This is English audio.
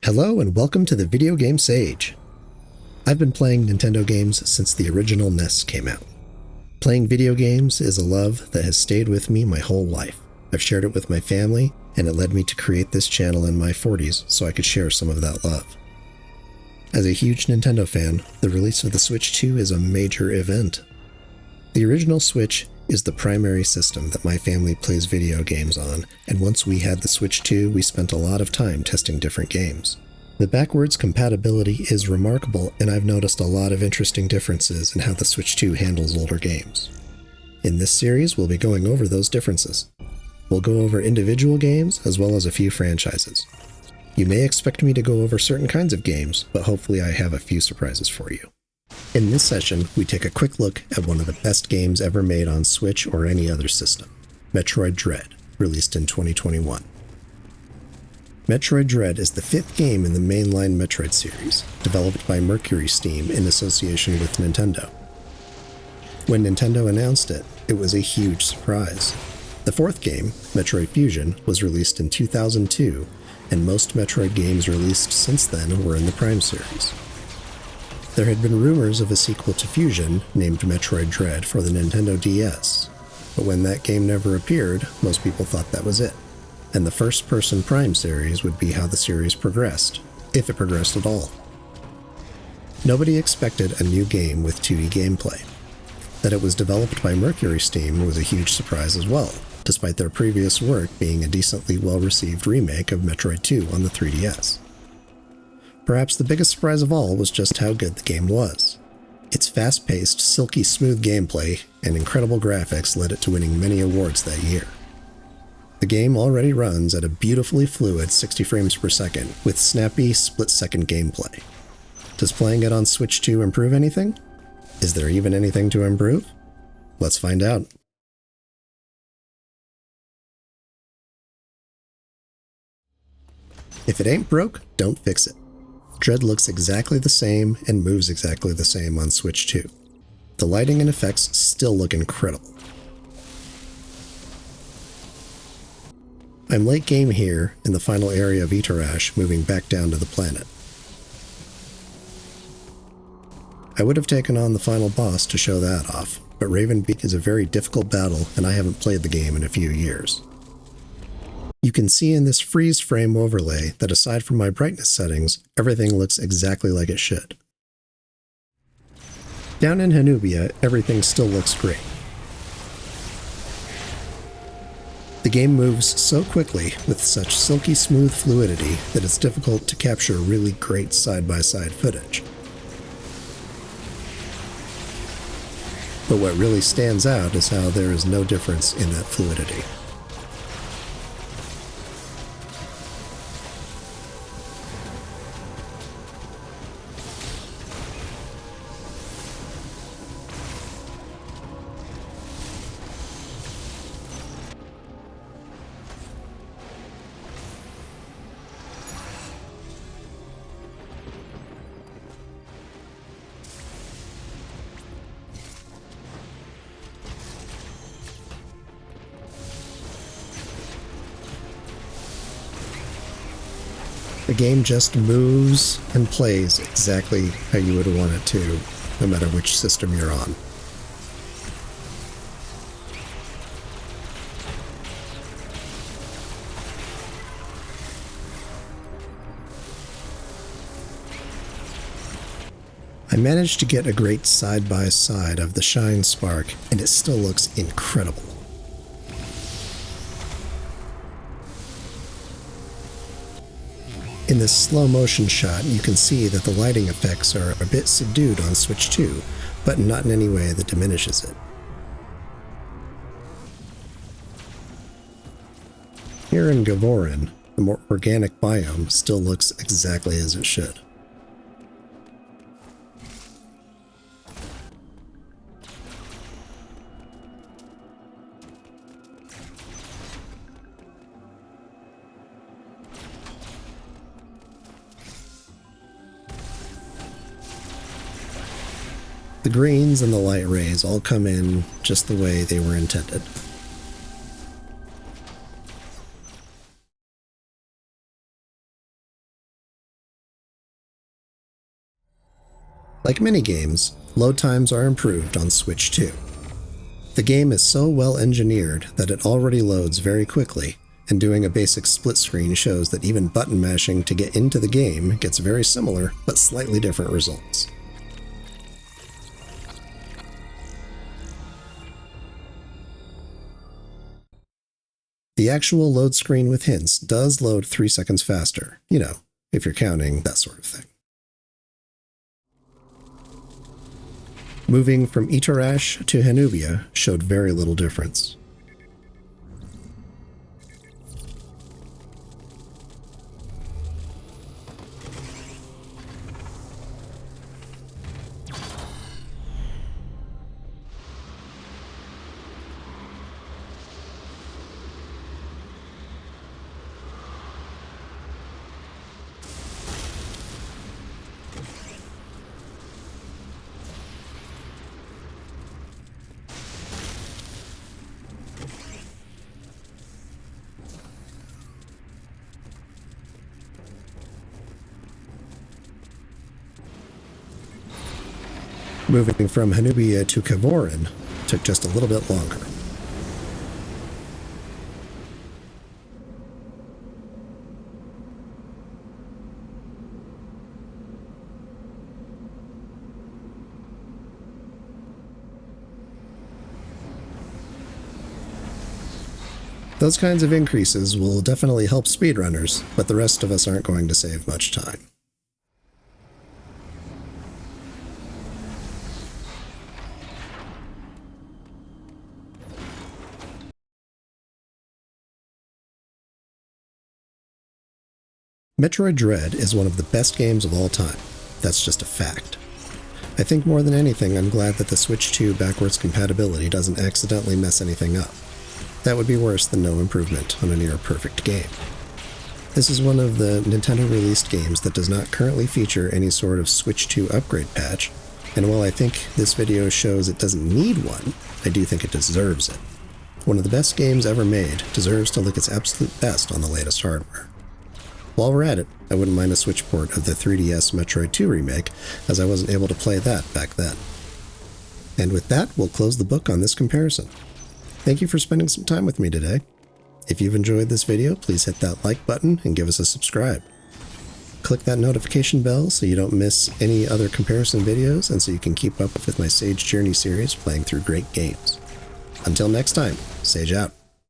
Hello and welcome to the Video Game Sage. I've been playing Nintendo games since the original NES came out. Playing video games is a love that has stayed with me my whole life. I've shared it with my family, and it led me to create this channel in my 40s so I could share some of that love. As a huge Nintendo fan, the release of the Switch 2 is a major event. The original Switch is the primary system that my family plays video games on, and once we had the Switch 2, we spent a lot of time testing different games. The backwards compatibility is remarkable, and I've noticed a lot of interesting differences in how the Switch 2 handles older games. In this series, we'll be going over those differences. We'll go over individual games as well as a few franchises. You may expect me to go over certain kinds of games, but hopefully I have a few surprises for you. In this session, we take a quick look at one of the best games ever made on Switch or any other system, Metroid Dread, released in 2021. Metroid Dread is the fifth game in the mainline Metroid series, developed by Mercury Steam in association with Nintendo. When Nintendo announced it, it was a huge surprise. The fourth game, Metroid Fusion, was released in 2002, and most Metroid games released since then were in the Prime series. There had been rumors of a sequel to Fusion, named Metroid Dread, for the Nintendo DS, but when that game never appeared, most people thought that was it, and the first-person Prime series would be how the series progressed, if it progressed at all. Nobody expected a new game with 2D gameplay. That it was developed by Mercury Steam was a huge surprise as well, despite their previous work being a decently well-received remake of Metroid 2 on the 3DS. Perhaps the biggest surprise of all was just how good the game was. Its fast-paced, silky smooth gameplay and incredible graphics led it to winning many awards that year. The game already runs at a beautifully fluid 60 frames per second with snappy, split-second gameplay. Does playing it on Switch 2 improve anything? Is there even anything to improve? Let's find out. If it ain't broke, don't fix it. Dread looks exactly the same and moves exactly the same on Switch 2. The lighting and effects still look incredible. I'm late game here in the final area of Itarash, moving back down to the planet. I would have taken on the final boss to show that off, but Raven Beak is a very difficult battle and I haven't played the game in a few years. You can see in this freeze frame overlay that aside from my brightness settings, everything looks exactly like it should. Down in Hanubia, everything still looks great. The game moves so quickly with such silky smooth fluidity that it's difficult to capture really great side-by-side footage. But what really stands out is how there is no difference in that fluidity. The game just moves and plays exactly how you would want it to, no matter which system you're on. I managed to get a great side-by-side of the Shine Spark, and it still looks incredible. In this slow motion shot, you can see that the lighting effects are a bit subdued on Switch 2, but not in any way that diminishes it. Here in Gavorin, the more organic biome still looks exactly as it should. The greens and the light rays all come in just the way they were intended. Like many games, load times are improved on Switch 2. The game is so well engineered that it already loads very quickly, and doing a basic split screen shows that even button mashing to get into the game gets very similar but slightly different results. The actual load screen with hints does load 3 seconds faster, if you're counting, that sort of thing. Moving from Itarash to Hanubia showed very little difference. Moving from Hanubia to Kavorin took just a little bit longer. Those kinds of increases will definitely help speedrunners, but the rest of us aren't going to save much time. Metroid Dread is one of the best games of all time. That's just a fact. I think more than anything, I'm glad that the Switch 2 backwards compatibility doesn't accidentally mess anything up. That would be worse than no improvement on a near-perfect game. This is one of the Nintendo-released games that does not currently feature any sort of Switch 2 upgrade patch, and while I think this video shows it doesn't need one, I do think it deserves it. One of the best games ever made deserves to look its absolute best on the latest hardware. While we're at it, I wouldn't mind a Switch port of the 3DS Metroid 2 remake, as I wasn't able to play that back then. And with that, we'll close the book on this comparison. Thank you for spending some time with me today. If you've enjoyed this video, please hit that like button and give us a subscribe. Click that notification bell so you don't miss any other comparison videos and so you can keep up with my Sage Journey series playing through great games. Until next time, Sage out.